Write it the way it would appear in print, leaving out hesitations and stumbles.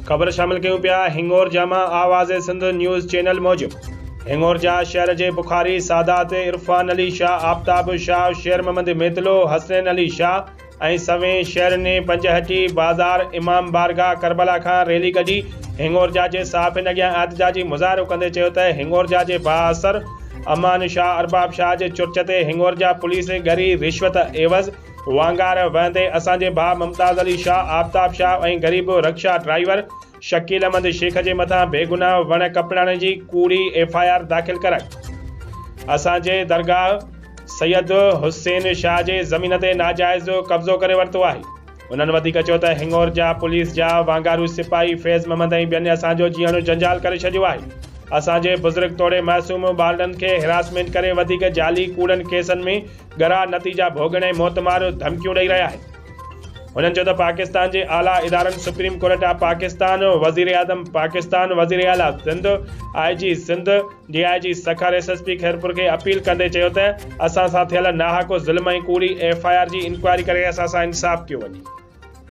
ख़बर शामिल कयूं पिया हिंगोर जामा आवाज़ सिंध न्यूज़ चैनल मूजिब हिंगोर जा शहर जे बुखारी सादात इरफान अली शाह आफ्ताब शाह शेर मोहम्मद मेतलो हसनैन अली शाह ऐं सवें शहर ने पंजहटी बाज़ार इमाम बारगाह करबला खां रैली कढी हिंगोर जा जे साफ़िन अॻियां एहतजाजी मुज़ाहिरो कंदे चयो त हिंगोर जा जे बाअसर अमान शाह अरबाब शाह जे चुर्च ते हिंगोर जा पुलिस गरी रिश्वत एवज़ वांगार वहंदे असांजे भाउ मुमताज़ अली शाह आफ्ताब शाह ऐं ग़रीब रक्षा ड्राइवर शकील अहमद शेख जे मथां बेगुनाह वण कपड़ाइण जी कूड़ी FIR दाख़िल कराई। असांजे दरगाह सैयद हुसैन शाह जे ज़मीन ते नाजाइज़ कब्ज़ो करे वरितो आहे। उन्हनि वधीक चयो त हिंगोर जा पुलिस जा वांगारू सिपाही फैज़ मोहम्मद ऐं ॿियनि असांजो जीअणो जंजाल करे छॾियो आहे। असांजे बुज़ुर्ग तोड़े मासूम ॿारनि खे हिरासमेंट करे वधीक जाली कूड़नि केसनि में ॻरा नतीजा भोगण ऐं मौतमार धमकियूं ॾेई रहिया आहिनि। उन्हनि चयो त पाकिस्तान जे आला इदारनि सुप्रीम कोर्ट ऑफ पाकिस्तान वज़ीर आज़म पाकिस्तान वज़ीर आला Sindh IG Sindh DIG Sukkur SSP Khairpur खे अपील कंदे चयो त असां सां थियल नाहक ज़ुल्म ऐं कूड़ी FIR जी इंक्वायरी करे असां सां इंसाफ़ कयो वञे।